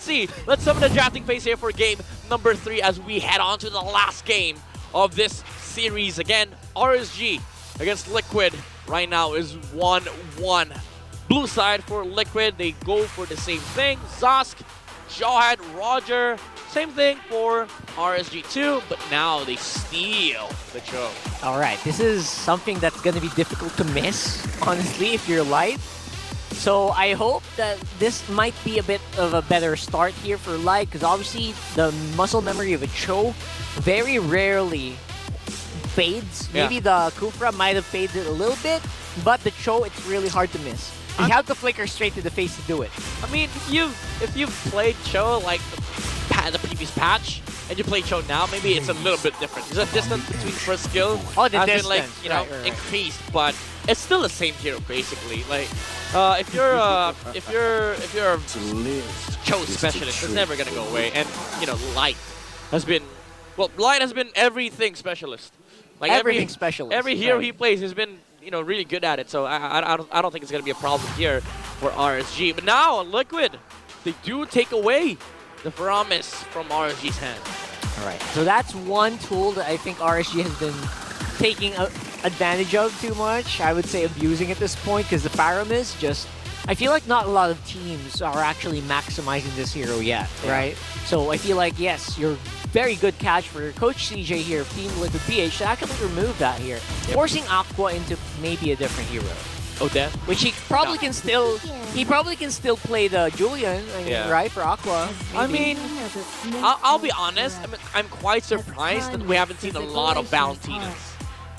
see. Let's summon the drafting phase here for game number 3 as we head on to the last game of this series. Again, RSG against Liquid right now is 1-1. Blue side for Liquid, they go for the same thing. Zosk, Johan, Roger, same thing for RSG2, but now they steal the choke. All right, this is something that's going to be difficult to miss, honestly, if you're light. So I hope that this might be a bit of a better start here for Light, because obviously the muscle memory of a Cho very rarely fades. Yeah. Maybe the Kufra might have faded a little bit, but the Cho, it's really hard to miss. You have to flicker straight to the face to do it. I mean, if you've played Cho like the previous patch, and you play Cho now, maybe it's a little bit different. There's a distance between first skill the has distance. been like, you know, Right. increased, but it's still the same hero basically. Like, if you're a Cho specialist, it's never gonna go away. And you know, Light has been everything specialist. Like Everything specialist. Every hero right. he plays has been, you know, really good at it. So I don't think it's gonna be a problem here for RSG. But now Liquid, they do take away the promise from RSG's hand. All right, so that's one tool that I think RSG has been taking advantage of too much. I would say abusing at this point, because the Paramis just... I feel like not a lot of teams are actually maximizing this hero yet, right? So I feel like, yes, you're very good catch for Coach CJ here of Team Liquid PH to actually remove that here, forcing Aqua into maybe a different hero. Odette? Which he probably can still... He probably can still play the Julian, I mean, right, for Aqua. I mean, I'll be honest. I mean, I'm quite surprised that we haven't seen a lot of Valentinas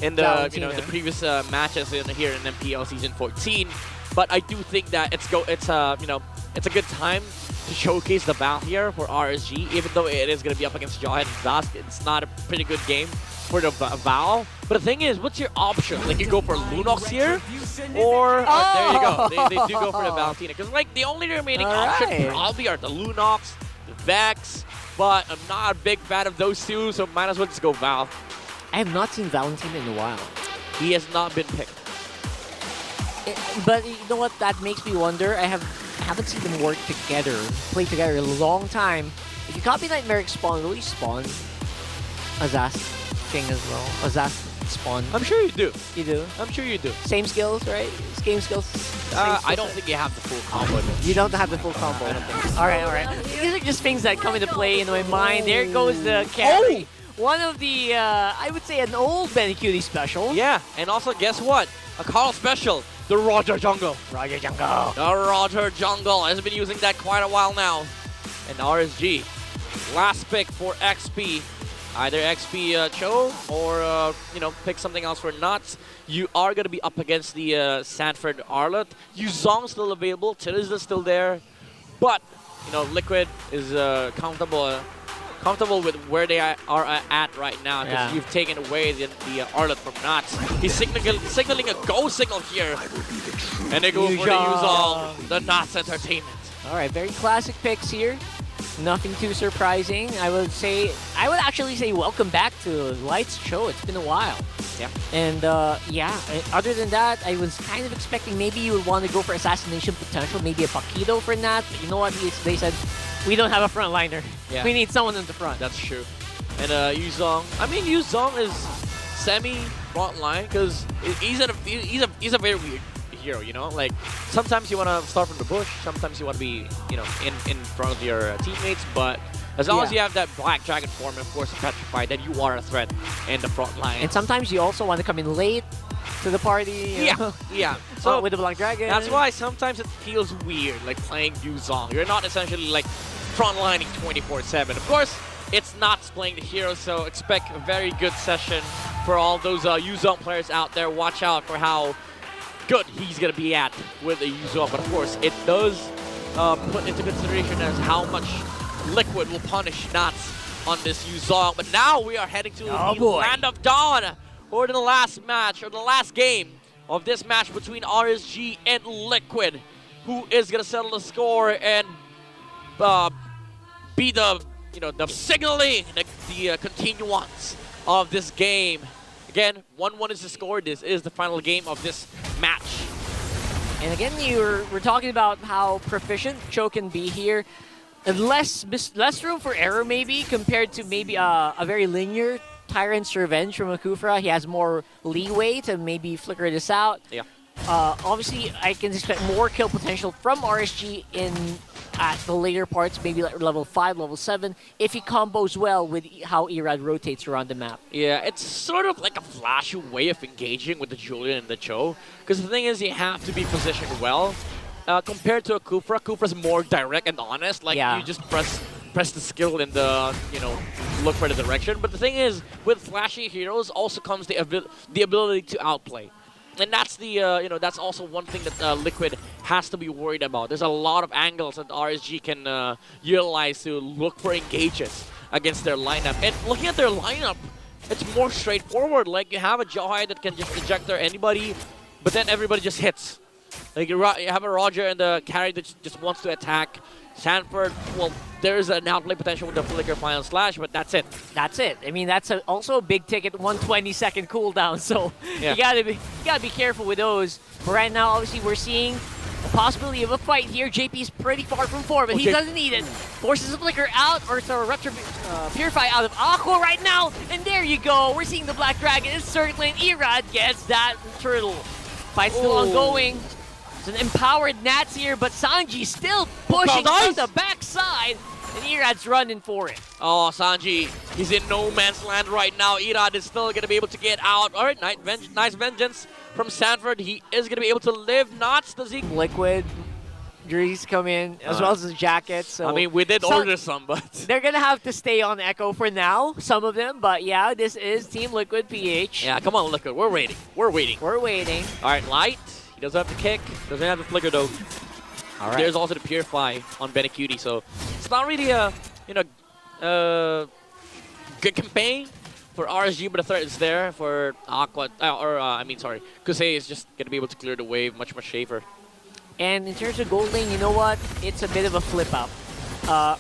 in the the previous matches here in MPL season 14. But I do think that it's a good time to showcase the Val here for RSG, even though it is going to be up against Johan and Zask. It's not a pretty good game for the Val. But the thing is, what's your option? Like, you go for Lunox here, or there you go. They do go for the Valentina. Because, like, the only remaining option probably are the Lunox, the Vex, but I'm not a big fan of those two, so might as well just go Val. I have not seen Valentina in a while. He has not been picked. But you know what? That makes me wonder. I haven't seen them work together, play together in a long time. If you copy Nightmare Spawn, will you spawn Azaz King as well? Azaz spawn. I'm sure you do. You do? I'm sure you do. Same skills, right? Same skills? I don't think you have the full combo. You don't have the full combo. Alright, alright. These are just things that come into play in my mind. There goes the carry. One of the, I would say, an old Benny Cutie special. Yeah, and also guess what? A Carl special. The Roger Jungle. Roger Jungle. The Roger Jungle has been using that quite a while now. And RSG, last pick for XP. Either XP Cho or, pick something else for Nuts. You are going to be up against the Sanford Arlott. Yuzong's still available. Tilizda's still there. But, Liquid is comfortable with where they are at right now, because you've taken away the Arlott from Nuts. He's signaling a go signal here. And they go for the Yuzong, the Nuts Entertainment. Alright, very classic picks here. Nothing too surprising. I would actually say welcome back to Light's Cho. It's been a while. Yeah. And other than that, I was kind of expecting maybe you would want to go for assassination potential, maybe a Paquito for Nat. But you know what? They said, we don't have a frontliner. Yeah. We need someone in the front. That's true. And Yuzong, Yuzong is semi-frontline because he's a very weird hero, Like, sometimes you want to start from the bush, sometimes you want to be, in front of your teammates, but as long as you have that Black Dragon form and Force of Petrify, then you are a threat in the front line. And sometimes you also want to come in late to the party. Yeah. So with the Black Dragon. That's why sometimes it feels weird, like playing Yuzong. You're not essentially like frontlining 24/7. Of course, it's not playing the hero, so expect a very good session for all those Yuzong players out there. Watch out for how good he's going to be at with the Yuzong. But of course, it does put into consideration as how much Liquid will punish Nuts on this Yuzong. But now we are heading to the Land of Dawn for the last match, or the last game of this match between RSG and Liquid. Who is going to settle the score and be the signaling, the continuance of this game. Again, 1-1 is the score. This is the final game of this match. And again, we're talking about how proficient Cho can be here. less room for error maybe compared to maybe a very linear Tyrant's Revenge from Akufra. He has more leeway to maybe flicker this out. Yeah. Obviously, I can expect more kill potential from RSG at the later parts, maybe like level 5, level 7, if he combos well with how Irad rotates around the map. Yeah, it's sort of like a flashy way of engaging with the Julian and the Cho. Because the thing is, you have to be positioned well. Compared to Akufra, Akupra's more direct and honest. Like, you just press the skill and look for the direction. But the thing is, with flashy heroes also comes the ability to outplay. And that's that's also one thing that Liquid has to be worried about. There's a lot of angles that RSG can utilize to look for engages against their lineup. And looking at their lineup, it's more straightforward. Like, you have a Johai that can just eject anybody, but then everybody just hits. Like, you have a Roger and the carry that just wants to attack. Sanford, well, there's an outplay potential with the Flicker Final Slash, but that's it. That's it. I mean, that's also a big ticket, 120-second cooldown, so you gotta be careful with those. But right now, obviously, we're seeing a possibility of a fight here. JP's pretty far from 4, but he doesn't need it. Forces the Flicker out, or Purify out of Aqua right now, and there you go. We're seeing the Black Dragon is circling. Irad gets that turtle. Fight's still ongoing. It's an empowered Nats here, but Sanji still pushing from the backside, and Irad's running for it. Oh, Sanji, he's in no man's land right now. Irad is still going to be able to get out. All right, nice vengeance from Sanford. He is going to be able to live. Nats, does he? Liquid Grease come in, as well as the jacket. So I mean, we did order some, but they're going to have to stay on Echo for now, some of them. But yeah, this is Team Liquid PH. Yeah, come on, Liquid. We're waiting. We're waiting. We're waiting. All right, Light. He doesn't have the kick, doesn't have the flicker though. All right. There's also the Purify on Benecutie, so it's not really a good campaign for RSG, but the threat is there for Aqua. Kusei is just gonna be able to clear the wave much safer. And in terms of gold lane, you know what? It's a bit of a flip up.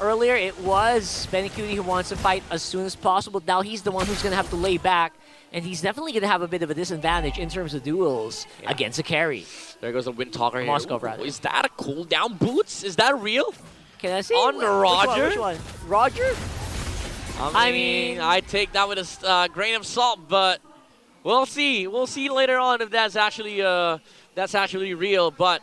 Earlier it was Benecutie who wants to fight as soon as possible. Now he's the one who's gonna have to lay back. And he's definitely going to have a bit of a disadvantage in terms of duels against a carry. There goes a Wind Talker here. Moskov, rather. Is that a cooldown boots? Is that real? Can I see? On the Roger? Which one? Roger? I mean, I take that with a grain of salt, but we'll see. We'll see later on if that's actually real. But,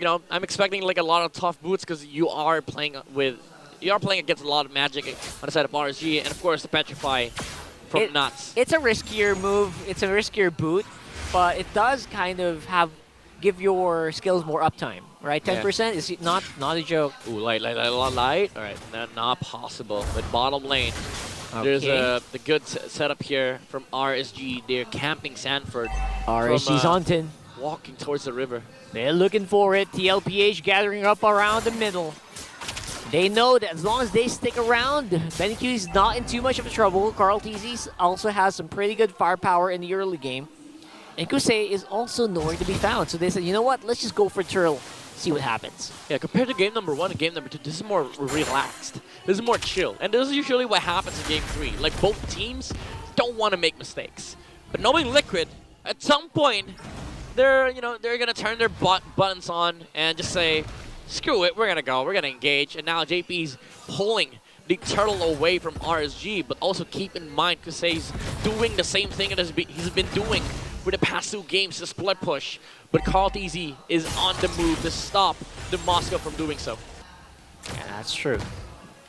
I'm expecting like a lot of tough boots because you are playing against a lot of magic on the side of RSG, and of course the Petrify. From Nuts. It's a riskier move. It's a riskier boot, but it does kind of give your skills more uptime, right? 10% is not a joke. Ooh, light. All right, not possible. But bottom lane, there's the good setup here from RSG. They're camping Sanford. RSG's on 10. Walking towards the river. They're looking for it. TLPH gathering up around the middle. They know that as long as they stick around, Benecutie's not in too much of a trouble. Carl TZ also has some pretty good firepower in the early game. And Kusei is also nowhere to be found. So they said, you know what, let's just go for Turtle, see what happens. Yeah, compared to game number 1 and game number 2, this is more relaxed. This is more chill. And this is usually what happens in game 3. Like, both teams don't want to make mistakes. But knowing Liquid, at some point, they're going to turn their buttons on and just say, screw it, we're going to go, we're going to engage. And now JP's pulling the turtle away from RSG, but also keep in mind Kusei's doing the same thing that he's been doing for the past 2 games, the split push. But Carl TZ is on the move to stop the Moscow from doing so. Yeah, that's true.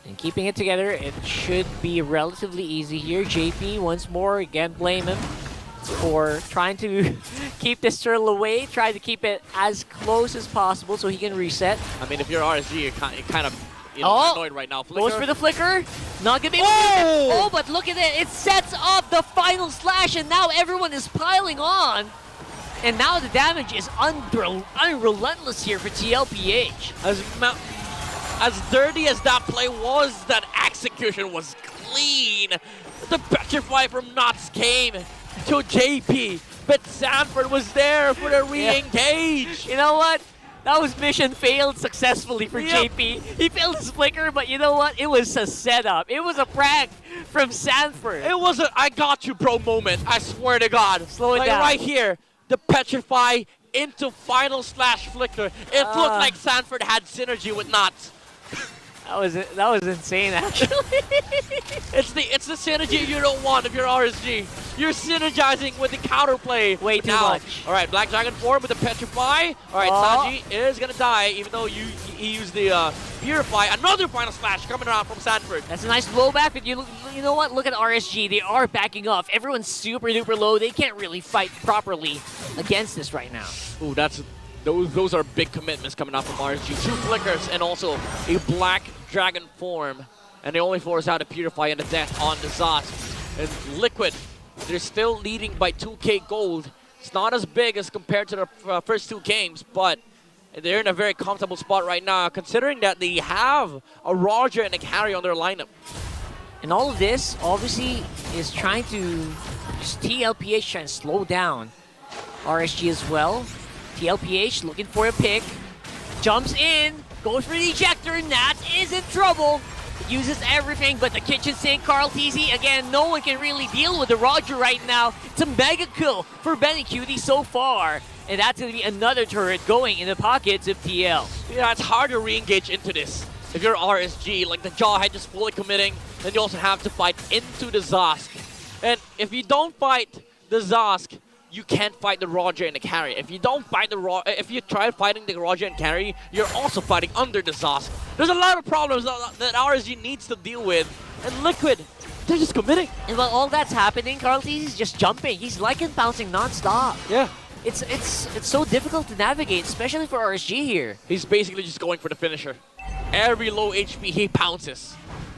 And keeping it together, it should be relatively easy here. JP, once more, again, blame him for trying to keep this turtle away, try to keep it as close as possible so he can reset. I mean, if you're RSG, you're kind of annoyed right now. Flicker. Goes for the flicker. Not gonna be able to get but look at it. It sets up the final slash, and now everyone is piling on. And now the damage is unrelentless here for TLPH. As dirty as that play was, that execution was clean. The Petrify from Nuts came to JP, but Sanford was there for the re-engage. You know what? That was mission failed successfully for JP. He failed his flicker, but you know what? It was a setup. It was a prank from Sanford. It was a I got you bro moment, I swear to God. Slow it down. Right here, the Petrify into final slash flicker. It looked like Sanford had synergy with Nuts. That was insane, actually. It's the synergy you don't want if you're RSG. You're synergizing with the counterplay. Way too now, much. All right, Black Dragon form with the Petrify. All right, Sanji is going to die, even though he used the Purify. Another final smash coming around from Sanford. That's a nice blowback, but you know what? Look at RSG. They are backing off. Everyone's super duper low. They can't really fight properly against this right now. Ooh, those are big commitments coming out from RSG. 2 flickers and also a Black Dragon form. And they only force out a Purify and a death on the Zosk. And Liquid, they're still leading by 2k gold. It's not as big as compared to the first 2 games, but they're in a very comfortable spot right now, considering that they have a Roger and a carry on their lineup. And all of this, obviously, is trying to just TLPH trying to slow down RSG as well. TLPH looking for a pick, jumps in, goes for the ejector, and Nat is in trouble. Uses everything but the kitchen sink. Carl TZ, again, no one can really deal with the Roger right now. It's a mega kill for Benny Cutie so far. And that's going to be another turret going in the pockets of TL. Yeah, it's hard to re-engage into this. If you're RSG, like the Jawhead just fully committing, then you also have to fight into the Zosk. And if you don't fight the Zosk, you can't fight the Roger and the carry. If you don't fight if you try fighting the Roger and carry, you're also fighting under the Zosk. There's a lot of problems that RSG needs to deal with. And Liquid, they're just committing. And while all that's happening, Carl TZ is just jumping. He's like and bouncing non-stop. Yeah. It's so difficult to navigate, especially for RSG here. He's basically just going for the finisher. Every low HP, he pounces.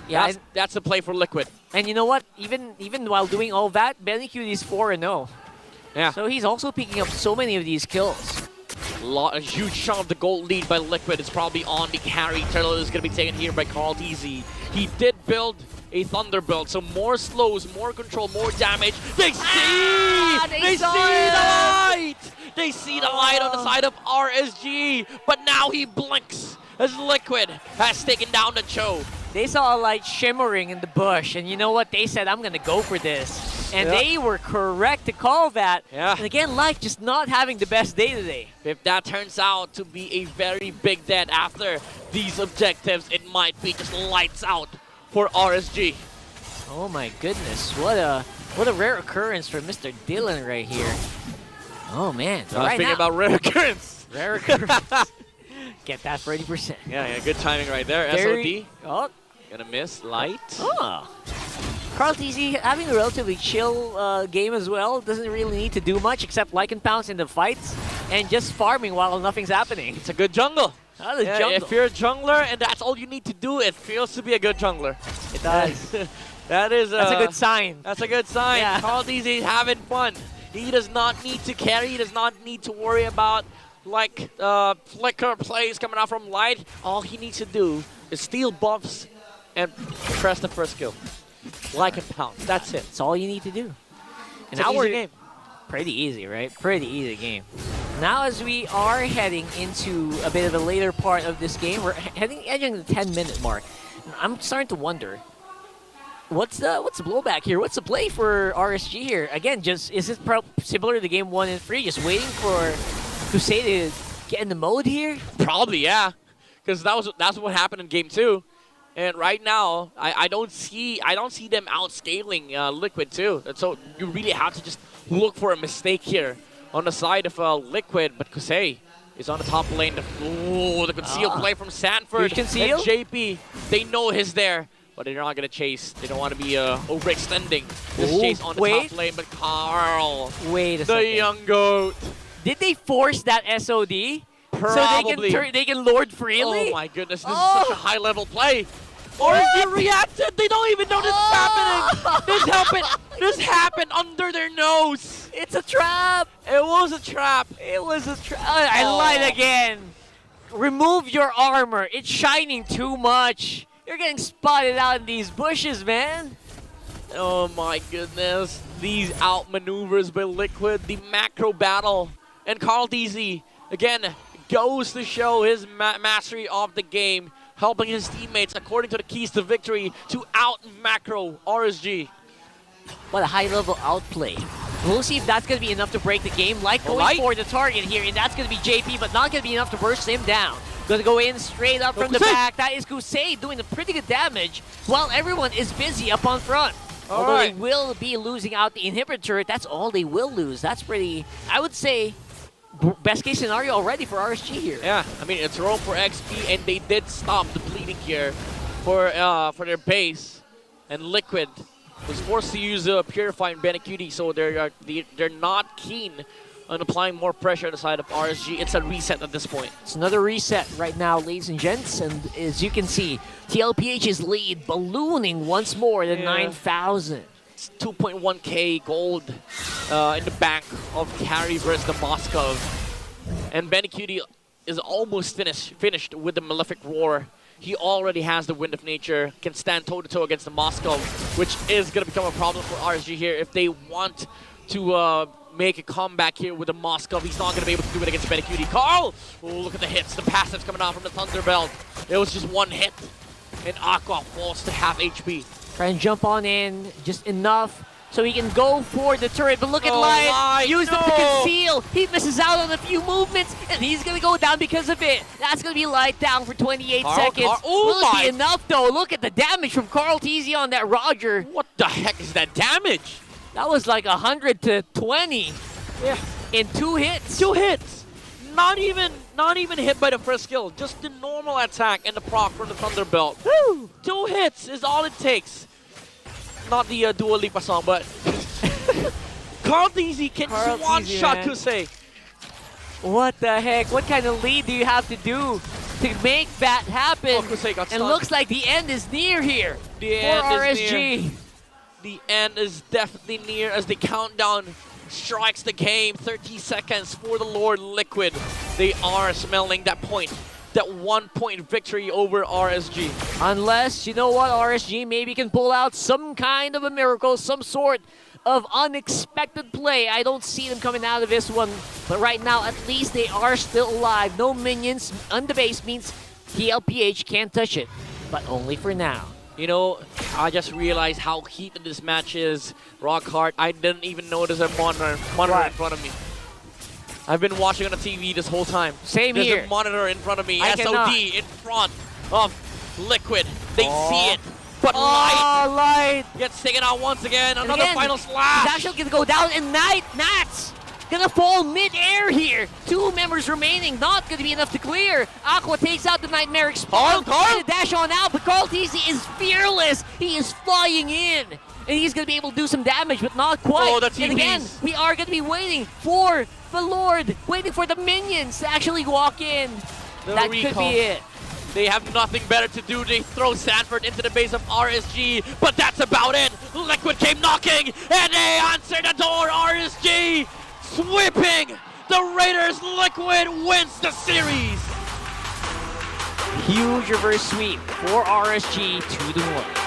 Yeah, that's the play for Liquid. And you know what? Even while doing all that, Benny Cutie is 4-0. Yeah. So he's also picking up so many of these kills. A huge chunk of the gold lead by Liquid is probably on the carry. Turtle is going to be taken here by Carl TZ. He did build a Thunder build, so more slows, more control, more damage. They see! They see the light! They see the light on the side of RSG, but now he blinks as Liquid has taken down the Cho. They saw a light shimmering in the bush, and you know what? They said, I'm going to go for this. And they were correct to call that. Yeah. And again, Light just not having the best day today. If that turns out to be a very big dead after these objectives, it might be just lights out for RSG. Oh my goodness, what a rare occurrence for Mr. Dylan right here. Oh man. I was thinking about rare occurrence. Rare occurrence. Get that for 80%. Yeah, good timing right there. SOD. Oh. Gonna miss Light. Oh. Carl TZ having a relatively chill game as well. Doesn't really need to do much except like and pounce in the fights and just farming while nothing's happening. It's a good jungle. Jungle. If you're a jungler and that's all you need to do, it feels to be a good jungler. It does. That's a good sign. That's a good sign. Yeah. Carl TZ is having fun. He does not need to carry. He does not need to worry about like flicker plays coming out from Light. All he needs to do is steal buffs and press the first kill. Like and pound. That's it. That's all you need to do. And now we're game. Pretty easy, right? Pretty easy game. Now as we are heading into a bit of a later part of this game, we're edging the 10-minute mark. I'm starting to wonder, what's the blowback here? What's the play for RSG here? Again, just is it similar to game 1 and 3, just waiting for Crusade to get in the mode here? Probably, yeah. Because that's what happened in game 2. And right now, I don't see them outscaling Liquid too. And so you really have to just look for a mistake here on the side of Liquid. But Kusei is on the top lane. The concealed play from Sanford and JP. They know he's there, but they're not gonna chase. They don't want to be overextending this chase on the top lane. But Carl, wait a second. The young goat. Did they force that SOD? Probably. So they can lord freely? Oh my goodness, this is such a high level play. RSG reacted, they don't even know this is happening. This happened under their nose. It's a trap. It was a trap. It was a trap. I lied again. Remove your armor. It's shining too much. You're getting spotted out in these bushes, man. Oh my goodness. These outmaneuvers by Liquid, the macro battle. And Carl TZ, again, goes to show his mastery of the game, helping his teammates, according to the keys to victory, to out-macro RSG. What a high-level outplay. We'll see if that's going to be enough to break the game. Light going for the target here, and that's going to be JP, but not going to be enough to burst him down. Gonna go in straight up from the Kusei. back. That is Kusei doing a pretty good damage while everyone is busy up on front. Although they will be losing out the inhibitor turret, that's all they will lose. That's pretty, I would say, best case scenario already for RSG here. Yeah, I mean, it's roll for XP, and they did stop the bleeding here for their base. And Liquid was forced to use Purify and Benecutie, so they're not keen on applying more pressure on the side of RSG. It's a reset at this point. It's another reset right now, ladies and gents, and as you can see, TLPH's lead ballooning once more to 9,000. It's 2.1k gold in the bank of carry versus the Moskov. And Benecutie is almost finished with the Malefic Roar. He already has the Wind of Nature, can stand toe-to-toe against the Moskov, which is going to become a problem for RSG here if they want to make a comeback here with the Moskov. He's not going to be able to do it against Benecutie. Carl! Oh, look at the hits, the passives coming out from the Thunderbelt. It was just one hit, and Aqua falls to half HP. Try and jump on in, just enough so he can go for the turret. But look at Light, use them to conceal. He misses out on a few movements, and he's going to go down because of it. That's going to be Light down for 28 seconds. Will it be enough, though? Look at the damage from Carl TZ on that Roger. What the heck is that damage? That was like 100 to 20 in 2 hits. 2 hits. Not even hit by the first skill. Just the normal attack and the proc from the Thunderbelt. Woo! 2 hits is all it takes. Not the Dua Lipa song, but Carl TZ can just one-shot Kusei. What the heck? What kind of lead do you have to do to make that happen? Oh, Kusei got stunned. And looks like the end is near here for RSG. The end is definitely near as the countdown strikes the game. 30 seconds for the Lord Liquid. They are smelling that point. That 1-point victory over RSG. Unless, you know what, RSG maybe can pull out some kind of a miracle, some sort of unexpected play. I don't see them coming out of this one. But right now, at least they are still alive. No minions on the base means TLPH can't touch it. But only for now. You know, I just realized how heated this match is. Rock hard. I didn't even notice a monitor in front of me. I've been watching on the TV this whole time. Same There's here. There's a monitor in front of me. I SOD cannot. in front of Liquid. They see it. But Light gets taken out once again. Another final slash. He's actually going to go down, and Nats going to fall mid-air here. 2 members remaining. Not going to be enough to clear. Aqua takes out the Nightmare Spawn. Carl! Dash on out, but Carl TZ is fearless. He is flying in. And he's going to be able to do some damage, but not quite. Oh, that's and again, we are going to be waiting for the Lord, waiting for the minions to actually walk in. That could be it. They have nothing better to do. They throw Sanford into the base of RSG, but that's about it. Liquid came knocking, and they answered the door. RSG sweeping the Raiders. Liquid wins the series. Huge reverse sweep for RSG 2-1.